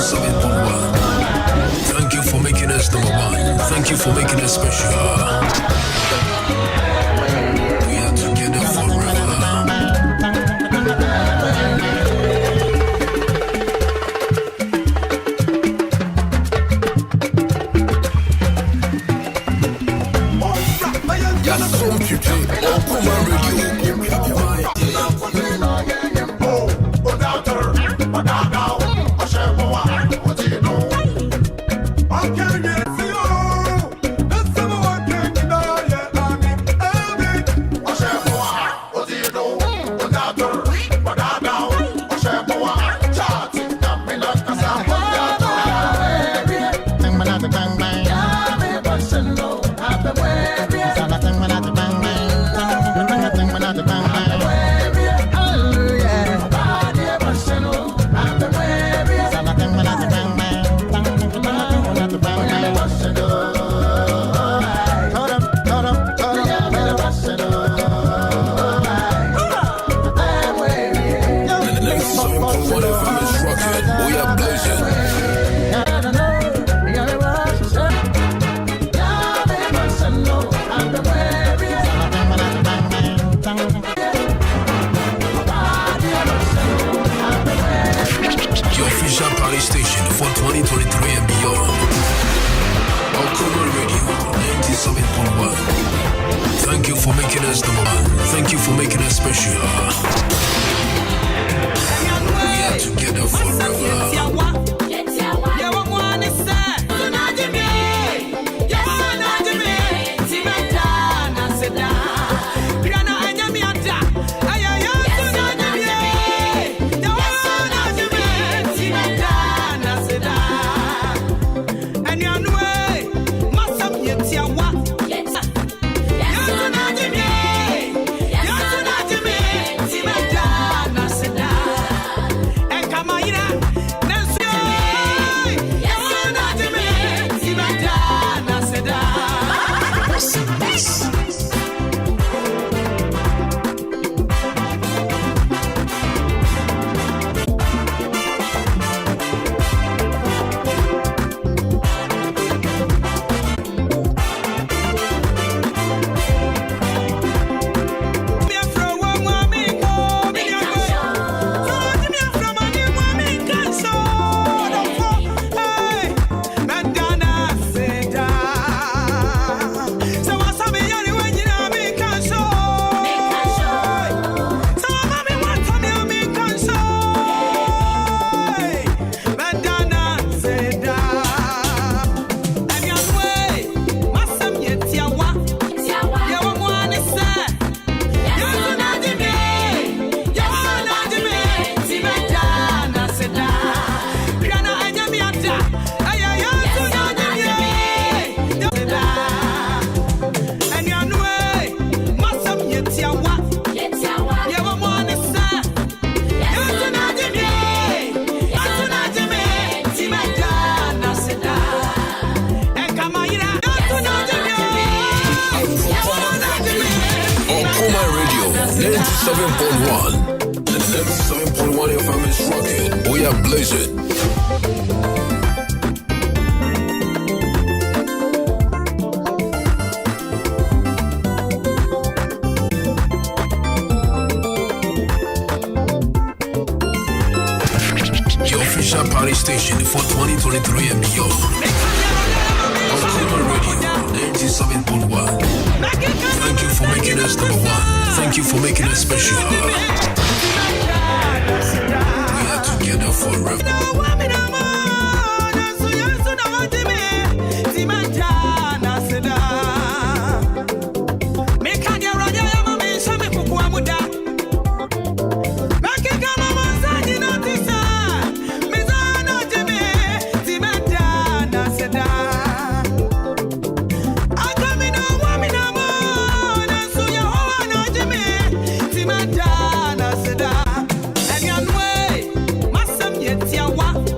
97.1. Thank you for making us number one. Thank you for making us special. We are together forever. Okoman Radio. Station for 2023 and beyond. Okoman Radio 97.1. Thank you for making us number one. Thank you for making us special. We are together forever. Okoman Radio 97.1. And 97.1 FM is rocking. We are blazing. Your official party station for 2023 and beyond. Okoman Radio 97.1. Thank you for making us number one. Thank you for making us special. We are together forever.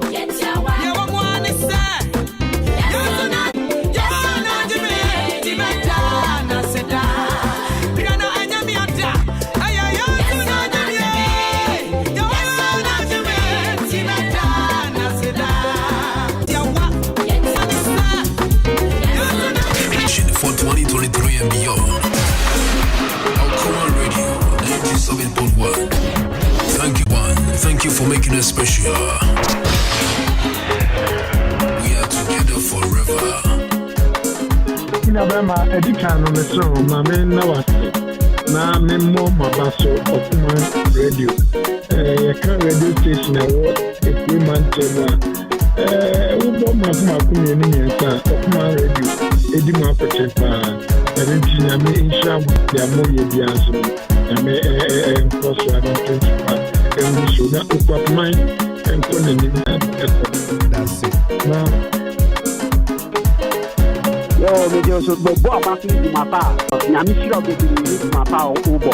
And Thank you for making us special. We are together forever. Inabema edikano meso mame na wase na memo mabaso Okoman radio radio station equipment tema ubo makuma nyensa Okoman radio edima protepa edintinya me insha ya moye biazo na me enforce wa 25 enso na Okoman enkone ni that's it now. Yo, me just but boy, I'm asking my pa. Na me sure go be my pa o bo.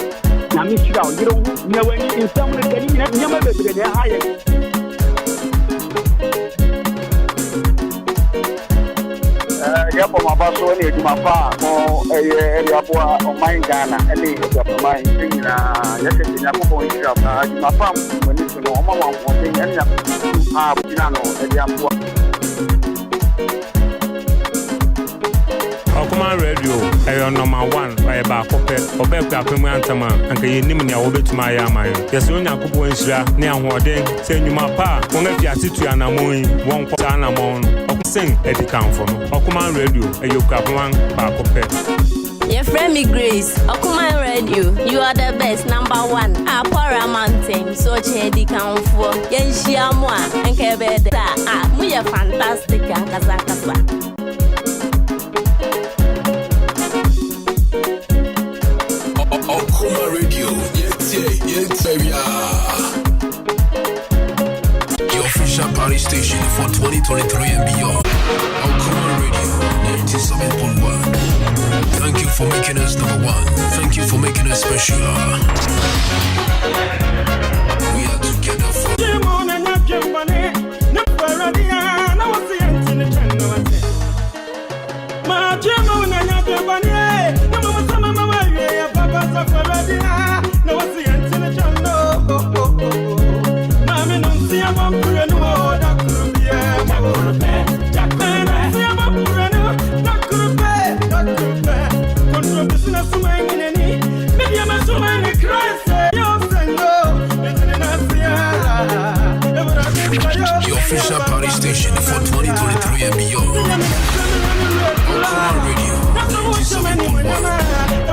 Na me sure you don't know when in some of the getting nyama be dey high. Ya for my boss when you my pa o area boy on my Ghana any of my thing na ya se nya ko on sure na my pa when you know mama one thing and ya you know area boy. Okoman radio ayo number 1 by ba kopet obekwa apemu antama anka yenim ne awobetuma ya aman yesi onyankopɔ nhira ne ahoɔden sɛ nnwuma pa wɔn afiase tu anamon wɔn kɔ anamon ɔksen edikanfo no Okoman radio ayo kwapan ba kopet. Your friend me Grace, Okoman Radio, you are the best, number 1. Apora mountain, so chedi kanfo. Yenshia moi, enkebe da. Muye fantastic ankasa. Okoman Radio, your official party station for 2023 and beyond. Okoman Radio, 97.1. Thank you for making us number 1. Thank you for making us special.